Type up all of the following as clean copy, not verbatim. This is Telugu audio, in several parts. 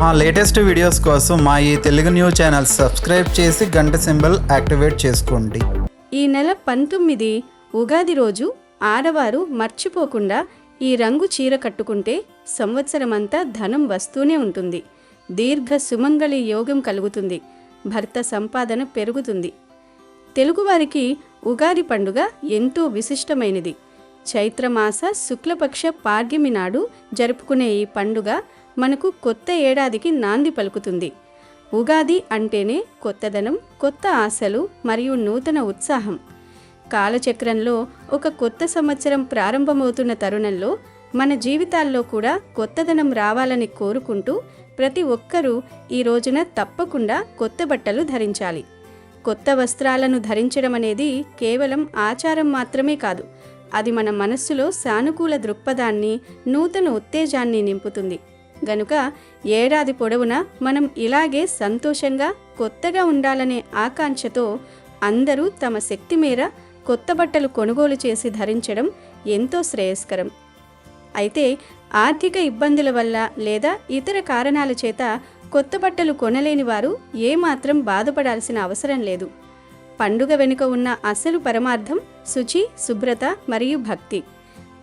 మా లేటెస్ట్ వీడియోస్ కోసం మా ఈ తెలుగు న్యూస్ ఛానల్ సబ్స్క్రైబ్ చేసి గంట సింబల్ యాక్టివేట్ చేసుకోండి. ఈ నెల 19 ఉగాది రోజు ఆడవారు మర్చిపోకుండా ఈ రంగు చీర కట్టుకుంటే సంవత్సరమంతా ధనం వస్తూనే ఉంటుంది. దీర్ఘ సుమంగళి యోగం కలుగుతుంది. భర్త సంపాదన పెరుగుతుంది. తెలుగువారికి ఉగాది పండుగ ఎంతో విశిష్టమైనది. చైత్రమాస శుక్లపక్ష పాడ్యమి నాడు జరుపుకునే ఈ పండుగ మనకు కొత్త ఏడాదికి నాంది పలుకుతుంది. ఉగాది అంటేనే కొత్తదనం, కొత్త ఆశలు మరియు నూతన ఉత్సాహం. కాలచక్రంలో ఒక కొత్త సంవత్సరం ప్రారంభమవుతున్న తరుణంలో మన జీవితాల్లో కూడా కొత్తదనం రావాలని కోరుకుంటూ ప్రతి ఒక్కరూ ఈ రోజున తప్పకుండా కొత్త బట్టలు ధరించాలి. కొత్త వస్త్రాలను ధరించడం అనేది కేవలం ఆచారం మాత్రమే కాదు, అది మన మనస్సులో సానుకూల దృక్పథాన్ని, నూతన ఉత్తేజాన్ని నింపుతుంది. గనుక ఏడాది పొడవునా మనం ఇలాగే సంతోషంగా కొత్తగా ఉండాలనే ఆకాంక్షతో అందరూ తమ శక్తి మేర కొత్త బట్టలు కొనుగోలు చేసి ధరించడం ఎంతో శ్రేయస్కరం. అయితే ఆర్థిక ఇబ్బందుల వల్ల లేదా ఇతర కారణాల చేత కొత్త బట్టలు కొనలేని వారు ఏమాత్రం బాధపడాల్సిన అవసరం లేదు. పండుగ వెనుక ఉన్న అసలు పరమార్థం శుచి, శుభ్రత మరియు భక్తి.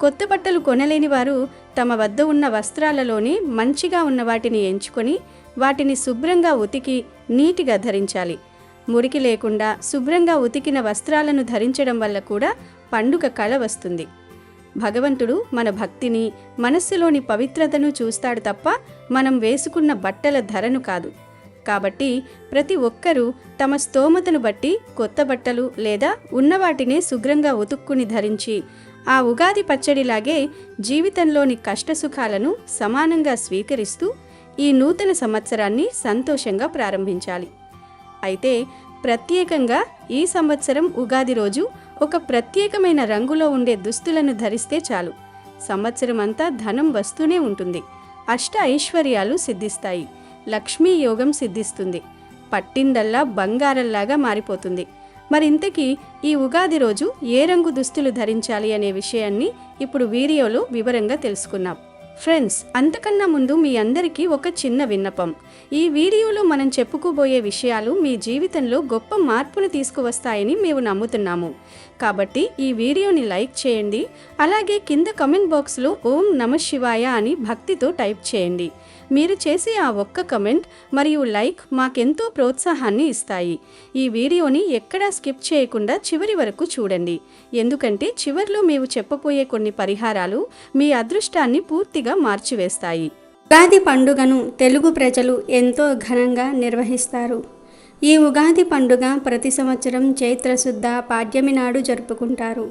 కొత్త బట్టలు కొనలేని వారు తమ వద్ద ఉన్న వస్త్రాలలోనే మంచిగా ఉన్న వాటిని ఎంచుకొని వాటిని శుభ్రంగా ఉతికి నీటిగా ధరించాలి. మురికి లేకుండా శుభ్రంగా ఉతికిన వస్త్రాలను ధరించడం వల్ల కూడా పండుగ కళ వస్తుంది. భగవంతుడు మన భక్తిని, మనస్సులోని పవిత్రతను చూస్తాడు తప్ప మనం వేసుకున్న బట్టల ధరను కాదు. కాబట్టి ప్రతి ఒక్కరూ తమ స్తోమతను బట్టి కొత్త బట్టలు లేదా ఉన్నవాటినే శుభ్రంగా ఉతుక్కుని ధరించి ఆ ఉగాది పచ్చడిలాగే జీవితంలోని కష్టసుఖాలను సమానంగా స్వీకరిస్తూ ఈ నూతన సంవత్సరాన్ని సంతోషంగా ప్రారంభించాలి. అయితే ప్రత్యేకంగా ఈ సంవత్సరం ఉగాది రోజు ఒక ప్రత్యేకమైన రంగులో ఉండే దుస్తులను ధరిస్తే చాలు. సంవత్సరం అంతా ధనం వస్తూనే ఉంటుంది. అష్ట ఐశ్వర్యాలు సిద్ధిస్తాయి. లక్ష్మీ యోగం సిద్ధిస్తుంది. పట్టిందల్లా బంగారంలాగా మారిపోతుంది. మరింతకీ ఈ ఉగాది రోజు ఏ రంగు దుస్తులు ధరించాలి అనే విషయాన్ని ఇప్పుడు వీడియోలో వివరంగా తెలుసుకున్నాం. ఫ్రెండ్స్, అంతకన్నా ముందు మీ అందరికీ ఒక చిన్న విన్నపం. ఈ వీడియోలో మనం చెప్పుకోబోయే విషయాలు మీ జీవితంలో గొప్ప మార్పును తీసుకువస్తాయని మేము నమ్ముతున్నాము. కాబట్టి ఈ వీడియోని లైక్ చేయండి. అలాగే కింద కమెంట్ బాక్స్లో ఓం నమః శివాయ అని భక్తితో టైప్ చేయండి. మీరు చేసే ఆ ఒక్క కమెంట్ మరియు లైక్ మాకెంతో ప్రోత్సాహాన్ని ఇస్తాయి. ఈ వీడియోని ఎక్కడా స్కిప్ చేయకుండా చివరి వరకు చూడండి. ఎందుకంటే చివర్లో మేము చెప్పబోయే కొన్ని పరిహారాలు మీ అదృష్టాన్ని పూర్తిగా మార్చివేస్తాయి. ఉగాది పండుగను తెలుగు ప్రజలు ఎంతో ఘనంగా నిర్వహిస్తారు. ఈ ఉగాది పండుగ ప్రతి సంవత్సరం చైత్రశుద్ధ పాడ్యమి నాడు జరుపుకుంటారు.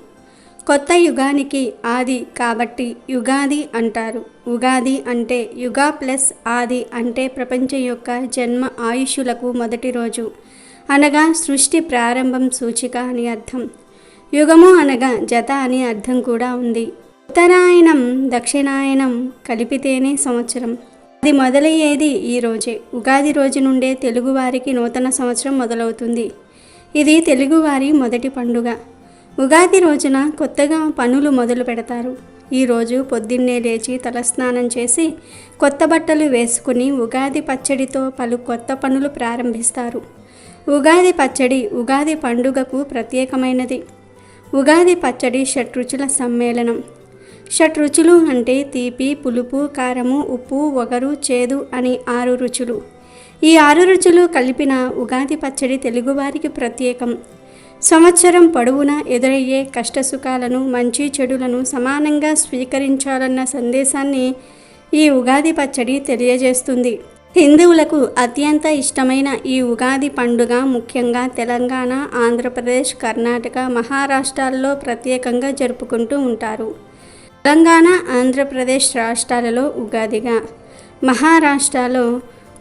కొత్త యుగానికి ఆది కాబట్టి యుగాది అంటారు. ఉగాది అంటే యుగా ప్లస్ ఆది అంటే ప్రపంచం యొక్క జన్మ ఆయుష్యులకు మొదటి రోజు, అనగా సృష్టి ప్రారంభం సూచిక అని అర్థం. యుగము అనగా జత అని అర్థం కూడా ఉంది. ఉత్తరాయణం దక్షిణాయనం కలిపితేనే సంవత్సరం. అది మొదలయ్యేది ఈ రోజే. ఉగాది రోజు నుండే తెలుగువారికి నూతన సంవత్సరం మొదలవుతుంది. ఇది తెలుగువారి మొదటి పండుగ. ఉగాది రోజున కొత్తగా పనులు మొదలు పెడతారు. ఈరోజు పొద్దున్నే లేచి తలస్నానం చేసి కొత్త బట్టలు వేసుకుని ఉగాది పచ్చడితో పలు కొత్త పనులు ప్రారంభిస్తారు. ఉగాది పచ్చడి ఉగాది పండుగకు ప్రత్యేకమైనది. ఉగాది పచ్చడి షట్రుచుల సమ్మేళనం. షట్రుచులు అంటే తీపి, పులుపు, కారము, ఉప్పు, వగరు, చేదు అని 6 రుచులు. ఈ 6 రుచులు కలిపిన ఉగాది పచ్చడి తెలుగువారికి ప్రత్యేకం. సంవత్సరం పొడవునా ఎదురయ్యే కష్టసుఖాలను, మంచి చెడులను సమానంగా స్వీకరించాలన్న సందేశాన్ని ఈ ఉగాది పచ్చడి తెలియజేస్తుంది. హిందువులకు అత్యంత ఇష్టమైన ఈ ఉగాది పండుగ ముఖ్యంగా తెలంగాణ, ఆంధ్రప్రదేశ్, కర్ణాటక, మహారాష్ట్రాల్లో ప్రత్యేకంగా జరుపుకుంటూ ఉంటారు. తెలంగాణ, ఆంధ్రప్రదేశ్ రాష్ట్రాలలో ఉగాదిగా, మహారాష్ట్రలో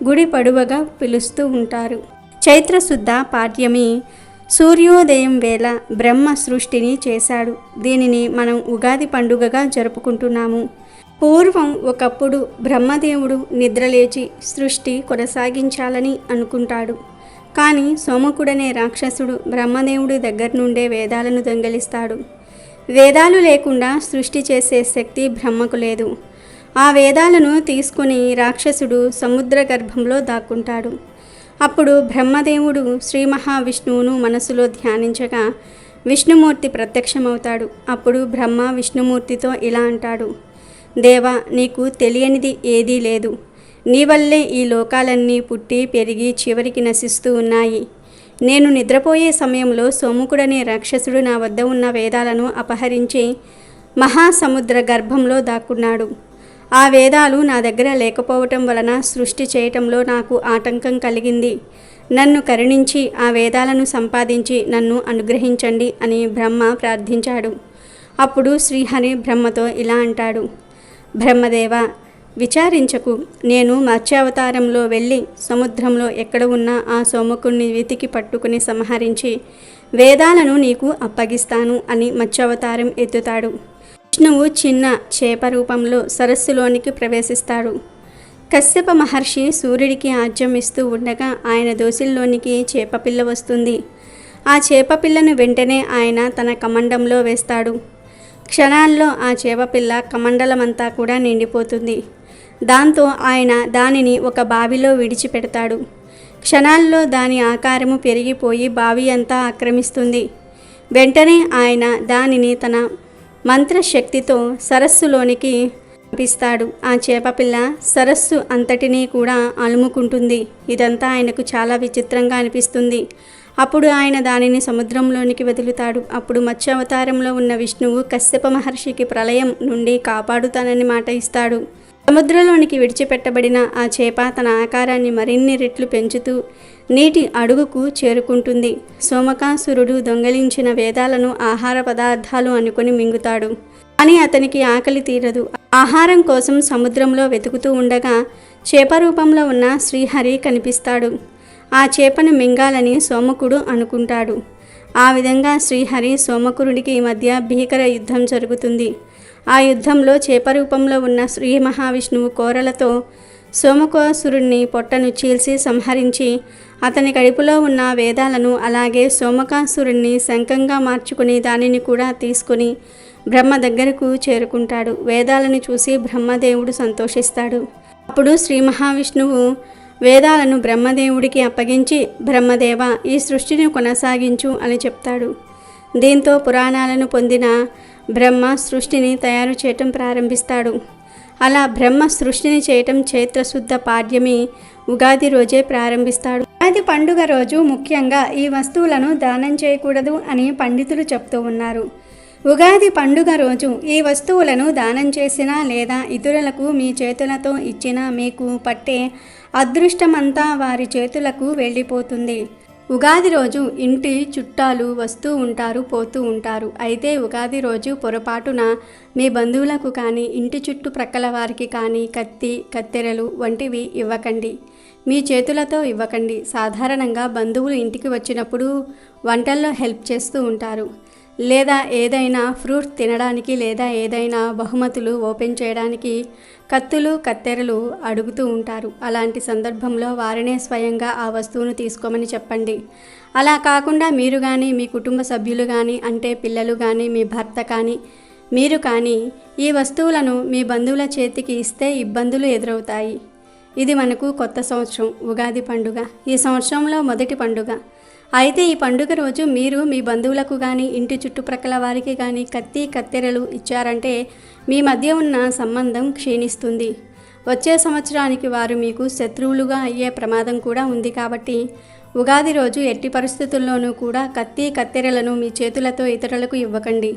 గుడి పడువగా పిలుస్తూ ఉంటారు. చైత్రశుద్ధ పాడ్యమి సూర్యోదయం వేళ బ్రహ్మ సృష్టిని చేశాడు. దీనిని మనం ఉగాది పండుగగా జరుపుకుంటున్నాము. పూర్వం ఒకప్పుడు బ్రహ్మదేవుడు నిద్రలేచి సృష్టి కొనసాగించాలని అనుకుంటాడు. కానీ సోమకుడనే రాక్షసుడు బ్రహ్మదేవుడి దగ్గర నుండే వేదాలను దొంగిలిస్తాడు. వేదాలు లేకుండా సృష్టి చేసే శక్తి బ్రహ్మకు లేదు. ఆ వేదాలను తీసుకుని రాక్షసుడు సముద్ర గర్భంలో దాక్కుంటాడు. అప్పుడు బ్రహ్మదేవుడు శ్రీ మహావిష్ణువును మనసులో ధ్యానించగా విష్ణుమూర్తి ప్రత్యక్షమవుతాడు. అప్పుడు బ్రహ్మ విష్ణుమూర్తితో ఇలా అంటాడు: దేవా, నీకు తెలియనిది ఏదీ లేదు. నీ వల్లే ఈ లోకాలన్నీ పుట్టి పెరిగి చివరికి నశిస్తూ ఉన్నాయి. నేను నిద్రపోయే సమయంలో సోముకుడనే రాక్షసుడు నా వద్ద ఉన్న వేదాలను అపహరించి మహాసముద్ర గర్భంలో దాక్కున్నాడు. ఆ వేదాలు నా దగ్గర లేకపోవటం వలన సృష్టి చేయటంలో నాకు ఆటంకం కలిగింది. నన్ను కరుణించి ఆ వేదాలను సంపాదించి నన్ను అనుగ్రహించండి అని బ్రహ్మ ప్రార్థించాడు. అప్పుడు శ్రీహరి బ్రహ్మతో ఇలా అంటాడు: బ్రహ్మదేవ, విచారించకు. నేను మత్స్యావతారంలో వెళ్ళి సముద్రంలో ఎక్కడ ఉన్నా ఆ సోమకుణ్ణి వెతికి పట్టుకుని సంహరించి వేదాలను నీకు అప్పగిస్తాను అని మత్స్యావతారం ఎత్తుతాడు. విష్ణువు చిన్న చేప రూపంలో సరస్సులోనికి ప్రవేశిస్తాడు. కశ్యప మహర్షి సూర్యుడికి ఆజ్యం ఇస్తూ ఉండగా ఆయన దోసిల్లోనికి చేపపిల్ల వస్తుంది. ఆ చేపపిల్లను వెంటనే ఆయన తన కమండంలో వేస్తాడు. క్షణాల్లో ఆ చేపపిల్ల కమండలమంతా కూడా నిండిపోతుంది. దాంతో ఆయన దానిని ఒక బావిలో విడిచిపెడతాడు. క్షణాల్లో దాని ఆకారము పెరిగిపోయి బావి అంతా ఆక్రమిస్తుంది. వెంటనే ఆయన దానిని తన మంత్రశక్తితో సరస్సులోనికి పంపిస్తాడు. ఆ చేపపిల్ల సరస్సు అంతటినీ కూడా అలుముకుంటుంది. ఇదంతా ఆయనకు చాలా విచిత్రంగా అనిపిస్తుంది. అప్పుడు ఆయన దానిని సముద్రంలోనికి వదులుతాడు. అప్పుడు మత్స్యావతారంలో ఉన్న విష్ణువు కశ్యప మహర్షికి ప్రళయం నుండి కాపాడుతానని మాట ఇస్తాడు. సముద్రంలోనికి విడిచిపెట్టబడిన ఆ చేప తన ఆకారాన్ని మరిన్ని రెట్లు పెంచుతూ నీటి అడుగుకు చేరుకుంటుంది. సోమకాసురుడు దొంగలించిన వేదాలను ఆహార పదార్థాలు అనుకుని మింగుతాడు. కానీ అతనికి ఆకలి తీరదు. ఆహారం కోసం సముద్రంలో వెతుకుతూ ఉండగా చేప రూపంలో ఉన్న శ్రీహరి కనిపిస్తాడు. ఆ చేపను మింగాలని సోమకుడు అనుకుంటాడు. ఆ విధంగా శ్రీహరి సోమకురుడికి మధ్య భీకర యుద్ధం జరుగుతుంది. ఆ యుద్ధంలో చేప రూపంలో ఉన్న శ్రీ మహావిష్ణువు కోరలతో సోమకాసురుణ్ణి పొట్టను చీల్చి సంహరించి అతని కడుపులో ఉన్న వేదాలను అలాగే సోమకాసురుణ్ణి శంఖంగా మార్చుకుని దానిని కూడా తీసుకుని బ్రహ్మ దగ్గరకు చేరుకుంటాడు. వేదాలను చూసి బ్రహ్మదేవుడు సంతోషిస్తాడు. అప్పుడు శ్రీ మహావిష్ణువు వేదాలను బ్రహ్మదేవుడికి అప్పగించి, బ్రహ్మదేవ, ఈ సృష్టిని కొనసాగించు అని చెప్తాడు. దీంతో పురాణాలను పొందిన బ్రహ్మ సృష్టిని తయారు చేయటం ప్రారంభిస్తాడు. అలా బ్రహ్మ సృష్టిని చేయటం చైత్రశుద్ధ పాడ్యమి ఉగాది రోజే ప్రారంభిస్తాడు. ఉగాది పండుగ రోజు ముఖ్యంగా ఈ వస్తువులను దానం చేయకూడదు అని పండితులు చెప్తూ ఉన్నారు. ఉగాది పండుగ రోజు ఈ వస్తువులను దానం చేసినా లేదా ఇతరులకు మీ చేతులతో ఇచ్చినా మీకు పట్టే అదృష్టమంతా వారి చేతులకు వెళ్ళిపోతుంది. ఉగాది రోజు ఇంటి చుట్టాలు వస్తూ ఉంటారు, పోతూ ఉంటారు. అయితే ఉగాది రోజు పొరపాటున మీ బంధువులకు కానీ ఇంటి చుట్టుప్రక్కల వారికి కానీ కత్తి, కత్తెరలు వంటివి ఇవ్వకండి. మీ చేతులతో ఇవ్వకండి. సాధారణంగా బంధువులు ఇంటికి వచ్చినప్పుడు వంటల్లో హెల్ప్ చేస్తూ ఉంటారు, లేదా ఏదైనా ఫ్రూట్ తినడానికి లేదా ఏదైనా బహుమతులు ఓపెన్ చేయడానికి కత్తులు, కత్తెరలు అడుగుతూ ఉంటారు. అలాంటి సందర్భంలో వారినే స్వయంగా ఆ వస్తువును తీసుకోమని చెప్పండి. అలా కాకుండా మీరు కానీ మీ కుటుంబ సభ్యులు కానీ, అంటే పిల్లలు కానీ, మీ భర్త కానీ, మీరు కానీ ఈ వస్తువులను మీ బంధువుల చేతికి ఇస్తే ఇబ్బందులు ఎదురవుతాయి. ఇది మనకు కొత్త సంవత్సరం, ఉగాది పండుగ ఈ సంవత్సరంలో మొదటి పండుగ. అయితే ఈ పండుగ రోజు మీరు మీ బంధువులకు కానీ ఇంటి చుట్టుప్రక్కల వారికి కానీ కత్తి, కత్తెరలు ఇచ్చారంటే మీ మధ్య ఉన్న సంబంధం క్షీణిస్తుంది. వచ్చే సంవత్సరానికి వారు మీకు శత్రువులుగా అయ్యే ప్రమాదం కూడా ఉంది. కాబట్టి ఉగాది రోజు ఎట్టి పరిస్థితుల్లోనూ కూడా కత్తి, కత్తెరలను మీ చేతులతో ఇతరులకు ఇవ్వకండి.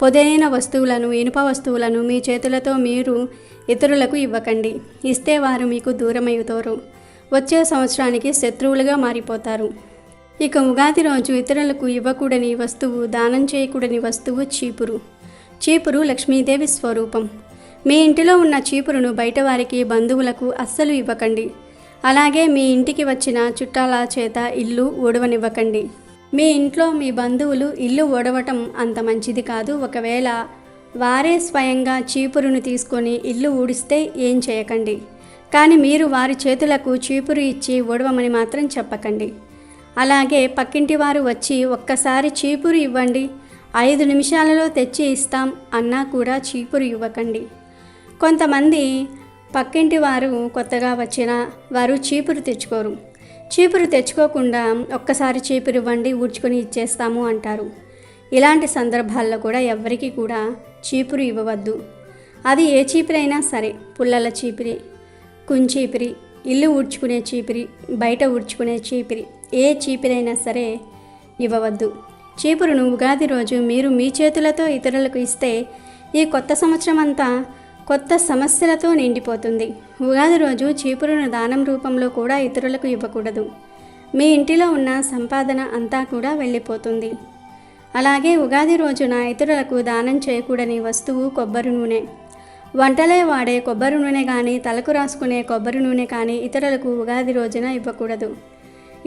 పొదైన వస్తువులను, ఇనుప వస్తువులను మీ చేతులతో మీరు ఇతరులకు ఇవ్వకండి. ఇస్తే వారు మీకు దూరమవుతారు. వచ్చే సంవత్సరానికి శత్రువులుగా మారిపోతారు. ఇక ఉగాది రోజు ఇతరులకు ఇవ్వకూడని వస్తువు, దానం చేయకూడని వస్తువు చీపురు. చీపురు లక్ష్మీదేవి స్వరూపం. మీ ఇంటిలో ఉన్న చీపురును బయట వారికి, బంధువులకు అస్సలు ఇవ్వకండి. అలాగే మీ ఇంటికి వచ్చిన చుట్టాల చేత ఇల్లు ఊడవనివ్వకండి. మీ ఇంట్లో మీ బంధువులు ఇల్లు ఊడవటం అంత మంచిది కాదు. ఒకవేళ వారే స్వయంగా చీపురును తీసుకొని ఇల్లు ఊడిస్తే ఏం చేయకండి. కానీ మీరు వారి చేతులకు చీపురు ఇచ్చి ఊడవమని మాత్రం చెప్పకండి. అలాగే పక్కింటి వారు వచ్చి ఒక్కసారి చీపురు ఇవ్వండి, 5 నిమిషాలలో తెచ్చి ఇస్తాం అన్నా కూడా చీపురు ఇవ్వకండి. కొంతమంది పక్కింటి వారు కొత్తగా వచ్చిన వారు చీపురు తెచ్చుకోరు. చీపురు తెచ్చుకోకుండా ఒక్కసారి చీపురు ఇవ్వండి ఊడ్చుకొని ఇచ్చేస్తాము అంటారు. ఇలాంటి సందర్భాల్లో కూడా ఎవ్వరికీ కూడా చీపురు ఇవ్వవద్దు. అది ఏ చీపిరైనా సరే, పుల్లల చీపిరి, కుంచీపిరి, ఇల్లు ఊడ్చుకునే చీపిరి, బయట ఊడ్చుకునే చీపిరి, ఏ చీపిరైనా సరే ఇవ్వవద్దు. చీపురును ఉగాది రోజు మీరు మీ చేతులతో ఇతరులకు ఇస్తే ఈ కొత్త సంవత్సరం అంతా కొత్త సమస్యలతో నిండిపోతుంది. ఉగాది రోజు చీపురును దానం రూపంలో కూడా ఇతరులకు ఇవ్వకూడదు. మీ ఇంటిలో ఉన్న సంపాదన అంతా కూడా వెళ్ళిపోతుంది. అలాగే ఉగాది రోజున ఇతరులకు దానం చేయకూడని వస్తువు కొబ్బరి నూనె. వంటలే వాడే కొబ్బరి నూనె కానీ, తలకు రాసుకునే కొబ్బరి నూనె కానీ ఇతరులకు ఉగాది రోజున ఇవ్వకూడదు.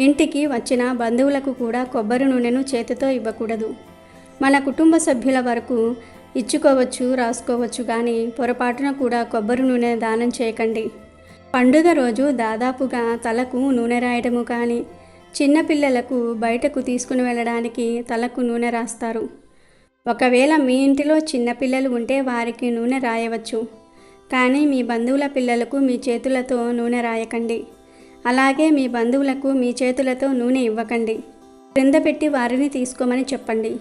ఇంటికి వచ్చిన బంధువులకు కూడా కొబ్బరి నూనెను చేతితో ఇవ్వకూడదు. మన కుటుంబ సభ్యుల వరకు ఇచ్చుకోవచ్చు, రాసుకోవచ్చు, కానీ పొరపాటున కూడా కొబ్బరి నూనె దానం చేయకండి. పండుగ రోజు దాదాపుగా తలకు నూనె రాయడము కానీ, చిన్నపిల్లలకు బయటకు తీసుకుని వెళ్ళడానికి తలకు నూనె రాస్తారు. ఒకవేళ మీ ఇంటిలో చిన్నపిల్లలు ఉంటే వారికి నూనె రాయవచ్చు, కానీ మీ బంధువుల పిల్లలకు మీ చేతులతో నూనె రాయకండి. అలాగే మీ బంధువులకు మీ చేతులతో నూనె ఇవ్వకండి. క్రింద పెట్టి వారిని తీసుకోమని చెప్పండి.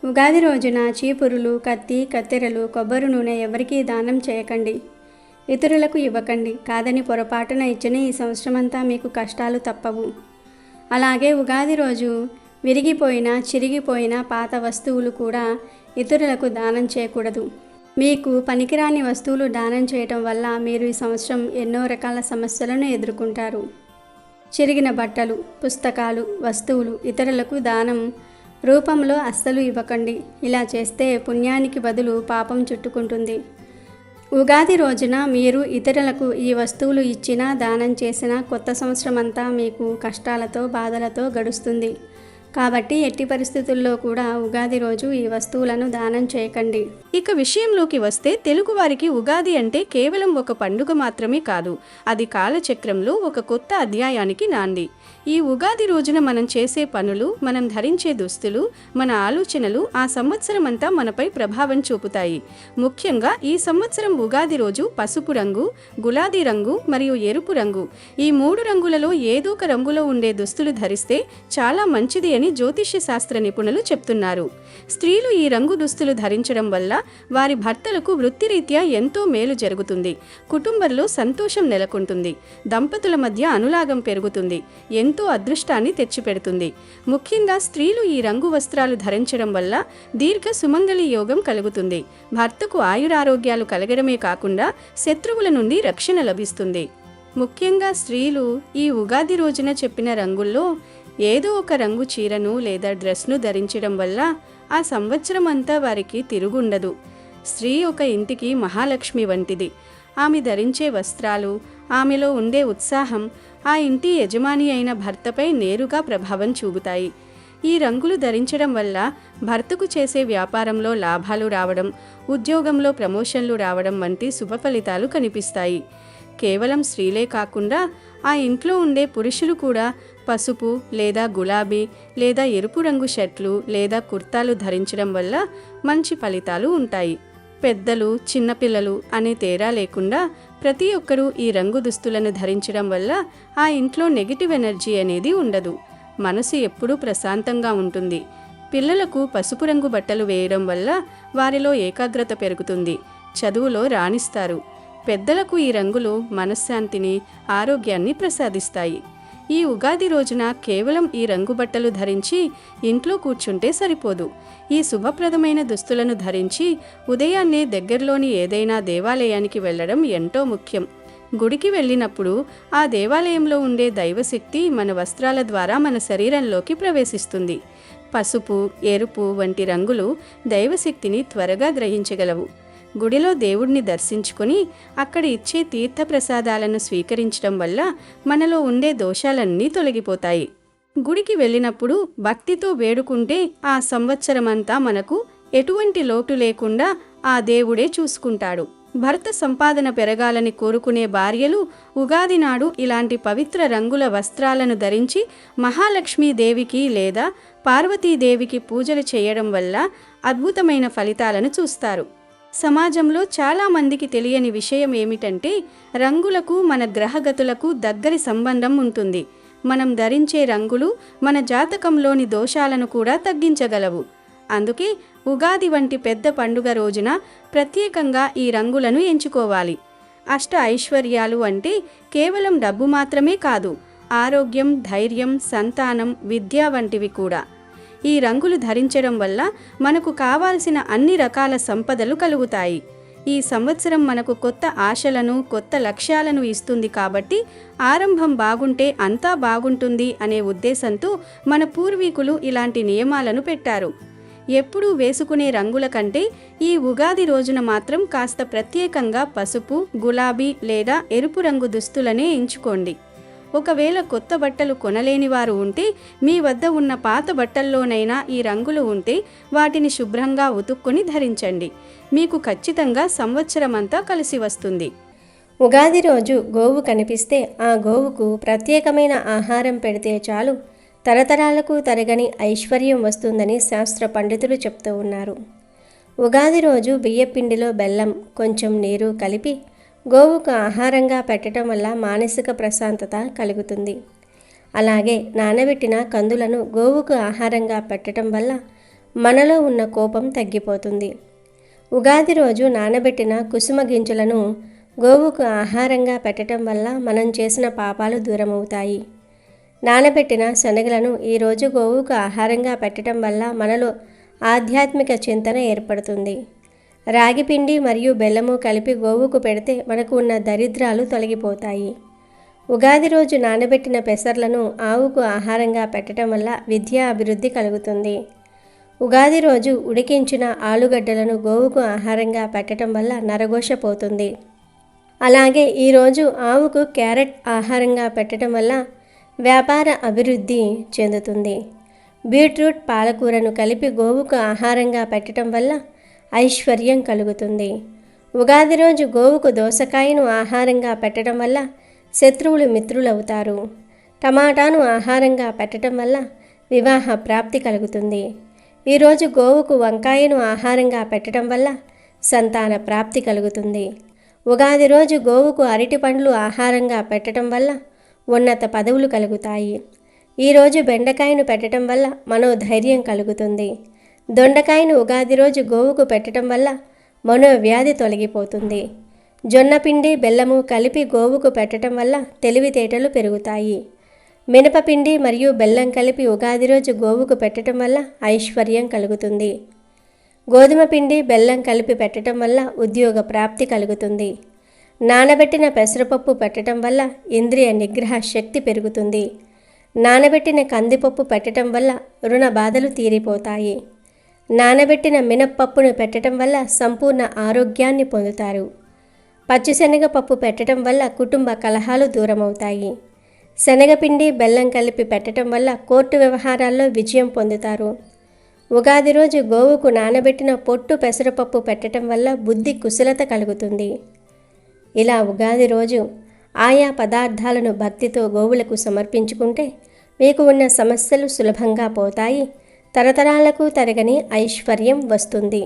ఉగాది రోజున చీపురులు, కత్తి, కత్తెరలు, కొబ్బరి నూనె ఎవరికీ దానం చేయకండి. ఇతరులకు ఇవ్వకండి. కాదని పొరపాటున ఇచ్చిన ఈ సంవత్సరమంతా మీకు కష్టాలు తప్పవు. అలాగే ఉగాది రోజు విరిగిపోయిన, చిరిగిపోయిన పాత వస్తువులు కూడా ఇతరులకు దానం చేయకూడదు. మీకు పనికిరాని వస్తువులు దానం చేయటం వల్ల మీరు ఈ సంవత్సరం ఎన్నో రకాల సమస్యలను ఎదుర్కొంటారు. చిరిగిన బట్టలు, పుస్తకాలు, వస్తువులు ఇతరులకు దానం రూపంలో అస్సలు ఇవ్వకండి. ఇలా చేస్తే పుణ్యానికి బదులు పాపం చుట్టుకుంటుంది. ఉగాది రోజున మీరు ఇతరులకు ఈ వస్తువులు ఇచ్చినా, దానం చేసినా కొత్త సంవత్సరం అంతా మీకు కష్టాలతో, బాధలతో గడుస్తుంది. కాబట్టి ఎట్టి పరిస్థితుల్లో కూడా ఉగాది రోజు ఈ వస్తువులను దానం చేయకండి. ఇక విషయంలోకి వస్తే తెలుగు వారికి ఉగాది అంటే కేవలం ఒక పండుగ మాత్రమే కాదు, అది కాలచక్రంలో ఒక కొత్త అధ్యాయానికి నాంది. ఈ ఉగాది రోజున మనం చేసే పనులు, మనం ధరించే దుస్తులు, మన ఆలోచనలు ఆ సంవత్సరం అంతా మనపై ప్రభావం చూపుతాయి. ముఖ్యంగా ఈ సంవత్సరం ఉగాది రోజు పసుపు రంగు, గులాబీ రంగు మరియు ఎరుపు రంగు, ఈ 3 రంగులలో ఏదో ఒక రంగులో ఉండే దుస్తులు ధరిస్తే చాలా మంచిది అని జ్యోతిష్య శాస్త్ర నిపుణులు చెప్తున్నారు. స్త్రీలు ఈ రంగు దుస్తులు ధరించడం వల్ల వారి భర్తలకు వృత్తిరీత్యా ఎంతో మేలు జరుగుతుంది. కుటుంబంలో సంతోషం నెలకొంటుంది. దంపతుల మధ్య అనురాగం పెరుగుతుంది. ఎంతో అదృష్టాన్ని తెచ్చిపెడుతుంది. ముఖ్యంగా స్త్రీలు ఈ రంగు వస్త్రాలు ధరించడం వల్ల దీర్ఘ సుమంగళి యోగం కలుగుతుంది. భర్తకు ఆయురారోగ్యాలు కలగడమే కాకుండా శత్రువుల నుండి రక్షణ లభిస్తుంది. ముఖ్యంగా స్త్రీలు ఈ ఉగాది రోజున చెప్పిన రంగుల్లో ఏదో ఒక రంగు చీరను లేదా డ్రెస్ను ధరించడం వల్ల ఆ సంవత్సరం అంతా వారికి తిరుగుండదు. స్త్రీ ఒక ఇంటికి మహాలక్ష్మి వంటిది. ఆమె ధరించే వస్త్రాలు, ఆమెలో ఉండే ఉత్సాహం ఆ ఇంటి యజమాని అయిన భర్తపై నేరుగా ప్రభావం చూపుతాయి. ఈ రంగులు ధరించడం వల్ల భర్తకు చేసే వ్యాపారంలో లాభాలు రావడం, ఉద్యోగంలో ప్రమోషన్లు రావడం వంటి శుభ ఫలితాలు కనిపిస్తాయి. కేవలం స్త్రీలే కాకుండా ఆ ఇంట్లో ఉండే పురుషులు కూడా పసుపు లేదా గులాబీ లేదా ఎరుపు రంగు షర్ట్లు లేదా కుర్తాలు ధరించడం వల్ల మంచి ఫలితాలు ఉంటాయి. పెద్దలు, చిన్నపిల్లలు అనే తేడా లేకుండా ప్రతి ఒక్కరూ ఈ రంగు దుస్తులను ధరించడం వల్ల ఆ ఇంట్లో నెగిటివ్ ఎనర్జీ అనేది ఉండదు. మనసు ఎప్పుడూ ప్రశాంతంగా ఉంటుంది. పిల్లలకు పసుపు రంగు బట్టలు వేయడం వల్ల వారిలో ఏకాగ్రత పెరుగుతుంది. చదువులో రాణిస్తారు. పెద్దలకు ఈ రంగులు మనశ్శాంతిని, ఆరోగ్యాన్ని ప్రసాదిస్తాయి. ఈ ఉగాది రోజున కేవలం ఈ రంగు బట్టలు ధరించి ఇంట్లో కూర్చుంటే సరిపోదు. ఈ శుభప్రదమైన దుస్తులను ధరించి ఉదయాన్నే దగ్గరలోని ఏదైనా దేవాలయానికి వెళ్ళడం ఎంతో ముఖ్యం. గుడికి వెళ్ళినప్పుడు ఆ దేవాలయంలో ఉండే దైవశక్తి మన వస్త్రాల ద్వారా మన శరీరంలోకి ప్రవేశిస్తుంది. పసుపు, ఎరుపు వంటి రంగులు దైవశక్తిని త్వరగా గ్రహించగలవు. గుడిలో దేవుడిని దర్శించుకొని అక్కడ ఇచ్చే తీర్థప్రసాదాలను స్వీకరించడం వల్ల మనలో ఉండే దోషాలన్నీ తొలగిపోతాయి. గుడికి వెళ్ళినప్పుడు భక్తితో వేడుకుంటే ఆ సంవత్సరమంతా మనకు ఎటువంటి లోటు లేకుండా ఆ దేవుడే చూసుకుంటాడు. భర్త సంపాదన పెరగాలని కోరుకునే భార్యలు ఉగాది నాడు ఇలాంటి పవిత్ర రంగుల వస్త్రాలను ధరించి మహాలక్ష్మీదేవికి లేదా పార్వతీదేవికి పూజలు చేయడం వల్ల అద్భుతమైన ఫలితాలను చూస్తారు. సమాజంలో చాలామందికి తెలియని విషయం ఏమిటంటే రంగులకు మన గ్రహగతులకు దగ్గరి సంబంధం ఉంటుంది. మనం ధరించే రంగులు మన జాతకంలోని దోషాలను కూడా తగ్గించగలవు. అందుకే ఉగాది వంటి పెద్ద పండుగ రోజున ప్రత్యేకంగా ఈ రంగులను ఎంచుకోవాలి. అష్ట ఐశ్వర్యాలు అంటే కేవలం డబ్బు మాత్రమే కాదు, ఆరోగ్యం, ధైర్యం, సంతానం, విద్య వంటివి కూడా. ఈ రంగులు ధరించడం వల్ల మనకు కావాల్సిన అన్ని రకాల సంపదలు కలుగుతాయి. ఈ సంవత్సరం మనకు కొత్త ఆశలను, కొత్త లక్ష్యాలను ఇస్తుంది. కాబట్టి ఆరంభం బాగుంటే అంతా బాగుంటుంది అనే ఉద్దేశంతో మన పూర్వీకులు ఇలాంటి నియమాలను పెట్టారు. ఎప్పుడూ వేసుకునే రంగుల కంటే ఈ ఉగాది రోజున మాత్రం కాస్త ప్రత్యేకంగా పసుపు, గులాబీ లేదా ఎరుపు రంగు దుస్తులనే ఎంచుకోండి. ఒకవేళ కొత్త బట్టలు కొనలేని వారు ఉంటే మీ వద్ద ఉన్న పాత బట్టల్లోనైనా ఈ రంగులు ఉంటే వాటిని శుభ్రంగా ఉతుక్కొని ధరించండి. మీకు ఖచ్చితంగా సంవత్సరమంతా కలిసి వస్తుంది. ఉగాది రోజు గోవు కనిపిస్తే ఆ గోవుకు ప్రత్యేకమైన ఆహారం పెడితే చాలు, తరతరాలకు తరగని ఐశ్వర్యం వస్తుందని శాస్త్ర పండితులు చెప్తూ ఉన్నారు. ఉగాది రోజు బియ్యపిండిలో బెల్లం, కొంచెం నీరు కలిపి గోవుకు ఆహారంగా పెట్టడం వల్ల మానసిక ప్రశాంతత కలుగుతుంది. అలాగే నానబెట్టిన కందులను గోవుకు ఆహారంగా పెట్టడం వల్ల మనలో ఉన్న కోపం తగ్గిపోతుంది. ఉగాది రోజు నానబెట్టిన కుసుమ గింజలను గోవుకు ఆహారంగా పెట్టడం వల్ల మనం చేసిన పాపాలు దూరమవుతాయి. నానబెట్టిన శనగలను ఈరోజు గోవుకు ఆహారంగా పెట్టడం వల్ల మనలో ఆధ్యాత్మిక చింతన ఏర్పడుతుంది. రాగిపిండి మరియు బెల్లము కలిపి గోవుకు పెడితే మనకు ఉన్న దరిద్రాలు తొలగిపోతాయి. ఉగాది రోజు నానబెట్టిన పెసర్లను ఆవుకు ఆహారంగా పెట్టడం వల్ల విద్యా అభివృద్ధి కలుగుతుంది. ఉగాది రోజు ఉడికించిన ఆలుగడ్డలను గోవుకు ఆహారంగా పెట్టడం వల్ల నరఘోష పోతుంది. అలాగే ఈరోజు ఆవుకు క్యారెట్ ఆహారంగా పెట్టడం వల్ల వ్యాపార అభివృద్ధి చెందుతుంది. బీట్రూట్, పాలకూరను కలిపి గోవుకు ఆహారంగా పెట్టడం వల్ల ఐశ్వర్యం కలుగుతుంది. ఉగాది రోజు గోవుకు దోసకాయను ఆహారంగా పెట్టడం వల్ల శత్రువులు మిత్రులవుతారు. టమాటాను ఆహారంగా పెట్టడం వల్ల వివాహ ప్రాప్తి కలుగుతుంది. ఈరోజు గోవుకు వంకాయను ఆహారంగా పెట్టడం వల్ల సంతాన ప్రాప్తి కలుగుతుంది. ఉగాది రోజు గోవుకు అరటి పండ్లు ఆహారంగా పెట్టడం వల్ల ఉన్నత పదవులు కలుగుతాయి. ఈరోజు బెండకాయను పెట్టడం వల్ల మనోధైర్యం కలుగుతుంది. దొండకాయను ఉగాది రోజు గోవుకు పెట్టడం వల్ల మనోవ్యాధి తొలగిపోతుంది. జొన్నపిండి, బెల్లము కలిపి గోవుకు పెట్టడం వల్ల తెలివితేటలు పెరుగుతాయి. మినపపిండి మరియు బెల్లం కలిపి ఉగాది రోజు గోవుకు పెట్టడం వల్ల ఐశ్వర్యం కలుగుతుంది. గోధుమ పిండి, బెల్లం కలిపి పెట్టడం వల్ల ఉద్యోగ ప్రాప్తి కలుగుతుంది. నానబెట్టిన పెసరపప్పు పెట్టడం వల్ల ఇంద్రియ నిగ్రహ శక్తి పెరుగుతుంది. నానబెట్టిన కందిపప్పు పెట్టడం వల్ల రుణ బాధలు తీరిపోతాయి. నానబెట్టిన మినప్పప్పును పెట్టడం వల్ల సంపూర్ణ ఆరోగ్యాన్ని పొందుతారు. పచ్చిశనగపప్పు పెట్టడం వల్ల కుటుంబ కలహాలు దూరమవుతాయి. శనగపిండి, బెల్లం కలిపి పెట్టడం వల్ల కోర్టు వ్యవహారాల్లో విజయం పొందుతారు. ఉగాది రోజు గోవుకు నానబెట్టిన పొట్టు పెసరపప్పు పెట్టడం వల్ల బుద్ధి కుశలత కలుగుతుంది. ఇలా ఉగాది రోజు ఆయా పదార్థాలను భక్తితో గోవులకు సమర్పించుకుంటే మీకు ఉన్న సమస్యలు సులభంగా పోతాయి. తరతరాలకు తరగని ఐశ్వర్యం వస్తుంది.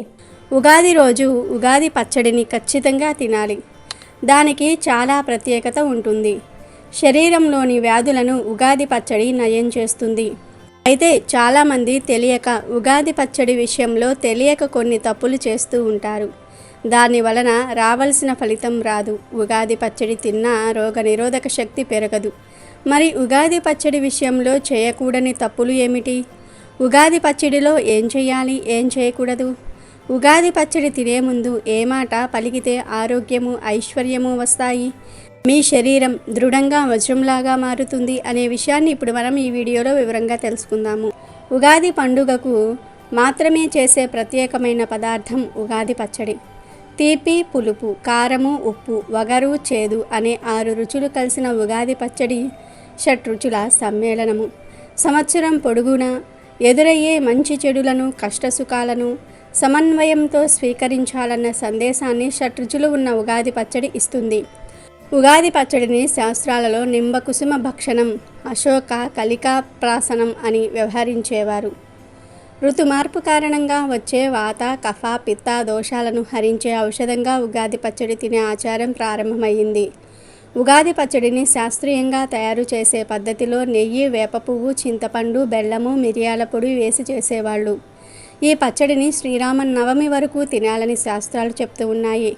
ఉగాది రోజు ఉగాది పచ్చడిని ఖచ్చితంగా తినాలి. దానికి చాలా ప్రత్యేకత ఉంటుంది. శరీరంలోని వ్యాధులను ఉగాది పచ్చడి నయం చేస్తుంది. అయితే చాలామంది తెలియక ఉగాది పచ్చడి విషయంలో తెలియక కొన్ని తప్పులు చేస్తూ ఉంటారు. దాని వలన రావాల్సిన ఫలితం రాదు. ఉగాది పచ్చడి తిన్నా రోగనిరోధక శక్తి పెరగదు. మరి ఉగాది పచ్చడి విషయంలో చేయకూడని తప్పులు ఏమిటి? ఉగాది పచ్చడిలో ఏం చేయాలి, ఏం చేయకూడదు? ఉగాది పచ్చడి తినే ముందు ఏ మాట పలికితే ఆరోగ్యము, ఐశ్వర్యము వస్తాయి, మీ శరీరం దృఢంగా వజ్రంలాగా మారుతుంది అనే విషయాన్ని ఇప్పుడు మనం ఈ వీడియోలో వివరంగా తెలుసుకుందాము. ఉగాది పండుగకు మాత్రమే చేసే ప్రత్యేకమైన పదార్థం ఉగాది పచ్చడి. తీపి, పులుపు, కారము, ఉప్పు, వగరు, చేదు అనే 6 రుచులు కలిసిన ఉగాది పచ్చడి షట్రుచుల సమ్మేళనము. సంవత్సరం పొడుగునా ఎదురయ్యే మంచి చెడులను, కష్టసుఖాలను సమన్వయంతో స్వీకరించాలన్న సందేశాన్ని షట్రుచులు ఉన్న ఉగాది పచ్చడి ఇస్తుంది. ఉగాది పచ్చడిని శాస్త్రాలలో నింబకుసుమ భక్షణం, అశోక కలికా ప్రాసనం అని వ్యవహరించేవారు. ఋతుమార్పు కారణంగా వచ్చే వాత, కఫ, పిత్త దోషాలను హరించే ఔషధంగా ఉగాది పచ్చడి తినే ఆచారం ప్రారంభమైంది. ఉగాది పచ్చడిని శాస్త్రీయంగా తయారు చేసే పద్ధతిలో నెయ్యి, వేప పువ్వు, చింతపండు, బెల్లము, మిరియాల పొడి వేసి చేసేవాళ్ళు. ఈ పచ్చడిని శ్రీరామనవమి వరకు తినాలని శాస్త్రాలు చెప్తూ ఉన్నాయి.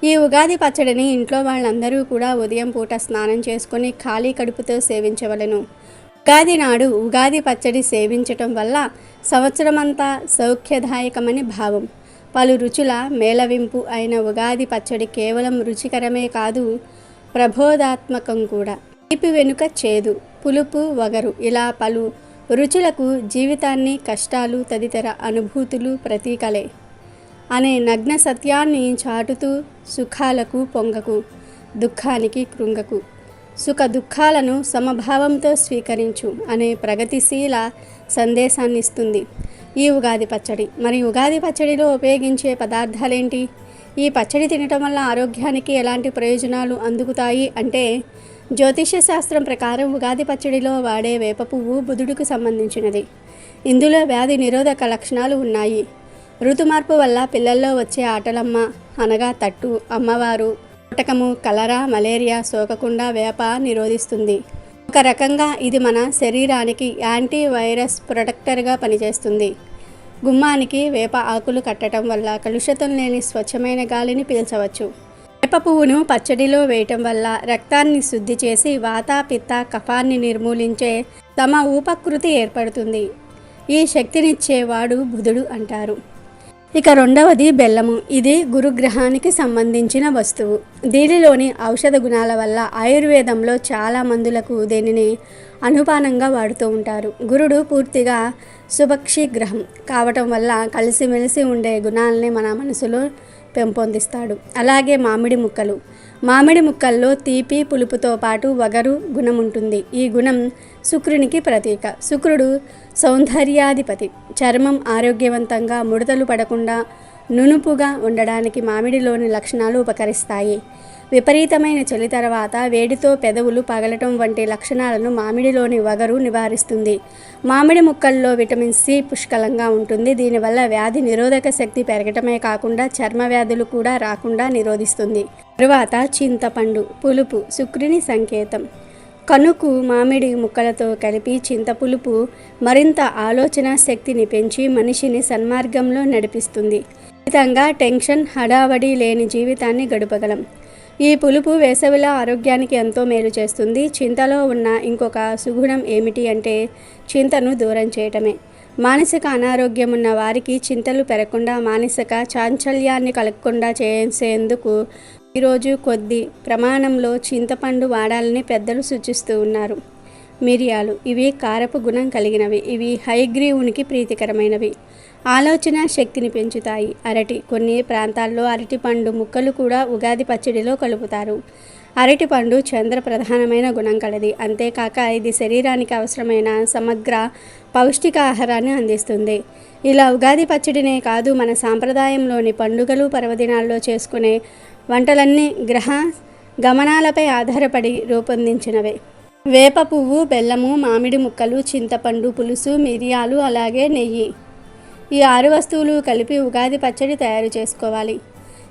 ఈ ఉగాది పచ్చడిని ఇంట్లో వాళ్ళందరూ కూడా ఉదయం పూట స్నానం చేసుకొని ఖాళీ కడుపుతో సేవించవలెను. ఉగాది నాడు ఉగాది పచ్చడి సేవించటం వల్ల సంవత్సరమంతా సౌఖ్యదాయకమని భావం. పలు రుచుల మేళవింపు అయిన ఉగాది పచ్చడి కేవలం రుచికరమే కాదు, ప్రబోధాత్మకం కూడా. తీపి వెనుక చేదు, పులుపు, వగరు ఇలా పలు రుచులకు జీవితాన్ని, కష్టాలు తదితర అనుభూతులు ప్రతీకలే అనే నగ్న సత్యాన్ని చాటుతూ సుఖాలకు పొంగకు, దుఃఖానికి కృంగకు, సుఖ దుఃఖాలను సమభావంతో స్వీకరించు అనే ప్రగతిశీల సందేశాన్ని ఇస్తుంది ఈ ఉగాది పచ్చడి. మరి ఉగాది పచ్చడిలో ఉపయోగించే పదార్థాలేంటి? ఈ పచ్చడి తినటం వల్ల ఆరోగ్యానికి ఎలాంటి ప్రయోజనాలు అందుకుతాయి అంటే, జ్యోతిష్య శాస్త్రం ప్రకారం ఉగాది పచ్చడిలో వాడే వేప పువ్వు బుధుడికి సంబంధించినది. ఇందులో వ్యాధి నిరోధక లక్షణాలు ఉన్నాయి. ఋతుమార్పు వల్ల పిల్లల్లో వచ్చే ఆటలమ్మ అనగా తట్టు, అమ్మవారు, కోటకము, కలరా, మలేరియా సోకకుండా వేప నిరోధిస్తుంది. ఒక రకంగా ఇది మన శరీరానికి యాంటీ వైరస్ ప్రొటెక్టర్గా పనిచేస్తుంది. గుమ్మానికి వేప ఆకులు కట్టడం వల్ల కలుషితం లేని స్వచ్ఛమైన గాలిని పీల్చవచ్చు. వేప పువ్వును పచ్చడిలో వేయటం వల్ల రక్తాన్ని శుద్ధి చేసి వాత, పిత్త, కఫాన్ని నిర్మూలించే తమ ఉపకృతి ఏర్పడుతుంది. ఈ శక్తినిచ్చేవాడు బుధుడు అంటారు. ఇక రెండవది బెల్లము. ఇది గురుగ్రహానికి సంబంధించిన వస్తువు. దీనిలోని ఔషధ గుణాల వల్ల ఆయుర్వేదంలో చాలా మందులకు దీనిని అనుపానంగా వాడుతూ ఉంటారు. గురుడు పూర్తిగా శుభక్షి గ్రహం కావటం వల్ల కలిసిమెలిసి ఉండే గుణాలని మన మనసులో పెంపొందిస్తాడు. అలాగే మామిడి ముక్కల్లో తీపి, పులుపుతో పాటు వగరు గుణం ఉంటుంది. ఈ గుణం శుక్రునికి ప్రతీక. శుక్రుడు సౌందర్యాధిపతి. చర్మం ఆరోగ్యవంతంగా, ముడతలు పడకుండా, నునుపుగా ఉండడానికి మామిడిలోని లక్షణాలు ఉపకరిస్తాయి. విపరీతమైన చలి తర్వాత వేడితో పెదవులు పగలటం వంటి లక్షణాలను మామిడిలోని వగరు నివారిస్తుంది. మామిడి ముక్కల్లో విటమిన్ సి పుష్కలంగా ఉంటుంది. దీనివల్ల వ్యాధి నిరోధక శక్తి పెరగటమే కాకుండా చర్మ వ్యాధులు కూడా రాకుండా నిరోధిస్తుంది. తరువాత చింతపండు. పులుపు శుక్రుని సంకేతం. కనుకు మామిడి ముక్కలతో కలిపి చింతపులుపు మరింత ఆలోచన శక్తిని పెంచి మనిషిని సన్మార్గంలో నడిపిస్తుంది. ఫలితంగా టెన్షన్, హడావడి లేని జీవితాన్ని గడపగలం. ఈ పులుపు వేసవిలో ఆరోగ్యానికి ఎంతో మేలు చేస్తుంది. చింతలో ఉన్న ఇంకొక సుగుణం ఏమిటి అంటే చింతను దూరం చేయటమే. మానసిక అనారోగ్యం ఉన్న వారికి చింతలు పెరగకుండా, మానసిక చాంచల్యాన్ని కలగకుండా చేసేందుకు ఈరోజు కొద్ది ప్రమాణంలో చింతపండు వాడాలని పెద్దలు సూచిస్తూ ఉన్నారు. మిరియాలు. ఇవి కారపు గుణం కలిగినవి. ఇవి హయగ్రీవునికి ప్రీతికరమైనవి. ఆలోచన శక్తిని పెంచుతాయి. అరటి. కొన్ని ప్రాంతాల్లో అరటిపండు ముక్కలు కూడా ఉగాది పచ్చడిలో కలుపుతారు. అరటిపండు చంద్ర ప్రధానమైన గుణం కలది. అంతేకాక ఇది శరీరానికి అవసరమైన సమగ్ర పౌష్టికాహారాన్ని అందిస్తుంది. ఇలా ఉగాది పచ్చడినే కాదు, మన సాంప్రదాయంలోని పండుగలు, పర్వదినాల్లో చేసుకునే వంటలన్నీ గ్రహ గమనాలపై ఆధారపడి రూపొందించినవే. వేప పువ్వు, బెల్లము, మామిడి ముక్కలు, చింతపండు పులుసు, మిరియాలు, అలాగే నెయ్యి. ఈ 6 వస్తువులు కలిపి ఉగాది పచ్చడి తయారు చేసుకోవాలి.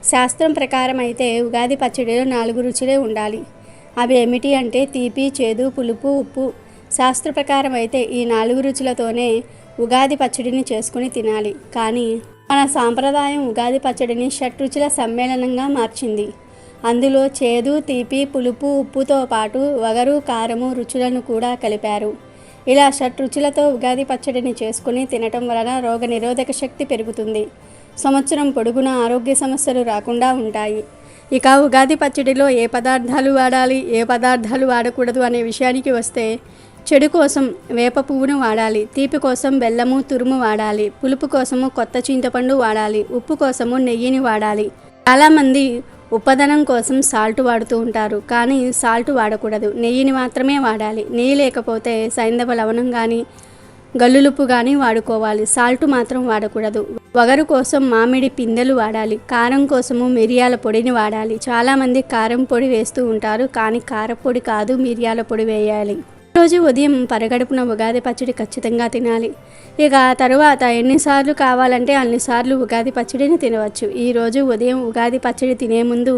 శాస్త్రం ప్రకారం అయితే ఉగాది పచ్చడిలో 4 రుచులే ఉండాలి. అవి ఏమిటి అంటే తీపి, చేదు, పులుపు, ఉప్పు. శాస్త్ర ప్రకారం అయితే ఈ 4 రుచులతోనే ఉగాది పచ్చడిని చేసుకుని తినాలి. కానీ మన సాంప్రదాయం ఉగాది పచ్చడిని షట్రుచుల సమ్మేళనంగా మార్చింది. అందులో చేదు, తీపి, పులుపు, ఉప్పుతో పాటు వగరు, కారము రుచులను కూడా కలిపారు. ఇలా షట్రుచులతో ఉగాది పచ్చడిని చేసుకుని తినటం వలన రోగ నిరోధక శక్తి పెరుగుతుంది. సంవత్సరం పొడుగునా ఆరోగ్య సమస్యలు రాకుండా ఉంటాయి. ఇక ఉగాది పచ్చడిలో ఏ పదార్థాలు వాడాలి, ఏ పదార్థాలు వాడకూడదు అనే విషయానికి వస్తే, చెడు కోసం వేప పువ్వును వాడాలి. తీపి కోసం బెల్లము తురుము వాడాలి. పులుపు కోసము కొత్త చింతపండు వాడాలి. ఉప్పు కోసము నెయ్యిని వాడాలి. చాలామంది ఉప్పదనం కోసం సాల్ట్ వాడుతూ ఉంటారు. కానీ సాల్ట్ వాడకూడదు. నెయ్యిని మాత్రమే వాడాలి. నెయ్యి లేకపోతే సైంధవ లవణం కానీ గల్లులుప్పు కానీ వాడుకోవాలి. సాల్ట్ మాత్రం వాడకూడదు. వగరు కోసం మామిడి పిందెలు వాడాలి. కారం కోసము మిరియాల పొడిని వాడాలి. చాలామంది కారం పొడి వేస్తూ ఉంటారు. కానీ కారపొడి కాదు, మిరియాల పొడి వేయాలి. రోజు ఉదయం పరగడుపున ఉగాది పచ్చడి ఖచ్చితంగా తినాలి. ఇక తరువాత ఎన్నిసార్లు కావాలంటే అన్నిసార్లు ఉగాది పచ్చడిని తినవచ్చు. ఈరోజు ఉదయం ఉగాది పచ్చడి తినే ముందు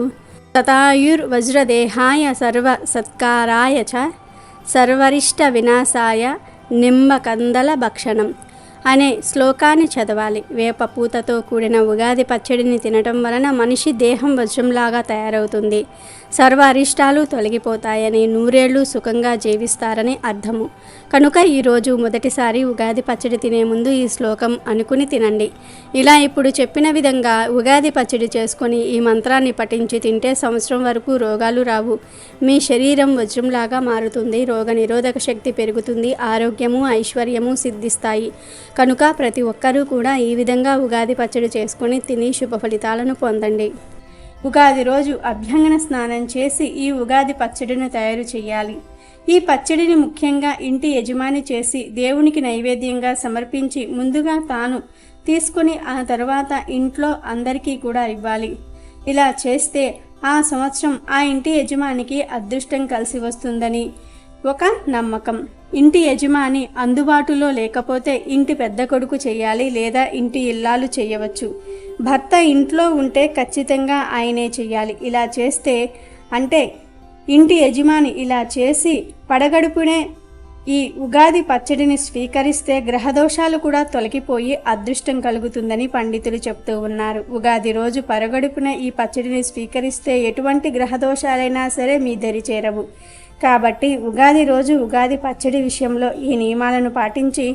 శతాయుర్ వజ్రదేహాయ సర్వ సత్కారాయ చ సర్వరిష్ట వినాశాయ నిమ్మకందల భక్షణం అనే శ్లోకాన్ని చదవాలి. వేప పూతతో కూడిన ఉగాది పచ్చడిని తినటం వలన మనిషి దేహం వజ్రంలాగా తయారవుతుంది. సర్వ అరిష్టాలు తొలగిపోతాయని, నూరేళ్లు సుఖంగా జీవిస్తారని అర్థము. కనుక ఈరోజు మొదటిసారి ఉగాది పచ్చడి తినే ముందు ఈ శ్లోకం అనుకుని తినండి. ఇలా ఇప్పుడు చెప్పిన విధంగా ఉగాది పచ్చడి చేసుకొని ఈ మంత్రాన్ని పఠించి తింటే సంవత్సరం వరకు రోగాలు రావు. మీ శరీరం వజ్రంలాగా మారుతుంది. రోగ నిరోధక శక్తి పెరుగుతుంది. ఆరోగ్యము ఐశ్వర్యము సిద్ధిస్తాయి. కనుక ప్రతి ఒక్కరూ కూడా ఈ విధంగా ఉగాది పచ్చడి చేసుకొని తిని శుభ ఫలితాలను పొందండి. ఉగాది రోజు అభ్యంగన స్నానం చేసి ఈ ఉగాది పచ్చడిని తయారు చేయాలి. ఈ పచ్చడిని ముఖ్యంగా ఇంటి యజమాని చేసి దేవునికి నైవేద్యంగా సమర్పించి ముందుగా తాను తీసుకుని ఆ తర్వాత ఇంట్లో అందరికీ కూడా ఇవ్వాలి. ఇలా చేస్తే ఆ సంవత్సరం ఆ ఇంటి యజమానికి అదృష్టం కలిసి వస్తుందని ఒక నమ్మకం. ఇంటి యజమాని అందుబాటులో లేకపోతే ఇంటి పెద్ద కొడుకు చేయాలి, లేదా ఇంటి ఇల్లాలు చేయవచ్చు. భర్త ఇంట్లో ఉంటే ఖచ్చితంగా ఆయనే చేయాలి. ఇలా చేస్తే అంటే ఇంటి యజమాని ఇలా చేసి పడగడుపునే ఈ ఉగాది పచ్చడిని స్వీకరిస్తే గ్రహదోషాలు కూడా తొలగిపోయి అదృష్టం కలుగుతుందని పండితులు చెప్తూ ఉన్నారు. ఉగాది రోజు పరగడుపున ఈ పచ్చడిని స్వీకరిస్తే ఎటువంటి గ్రహదోషాలైనా సరే మీ దరి చేరవు. కాబట్టి ఉగాది రోజు ఉగాది పచ్చడి విషయంలో ఈ నియమాలను పాటించి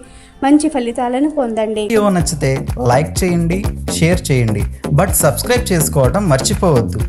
మంచి ఫలితాలను పొందండి. వీడియో నచ్చితే లైక్ చేయండి, షేర్ చేయండి, బట్ సబ్స్క్రైబ్ చేసుకోవడం మర్చిపోవద్దు.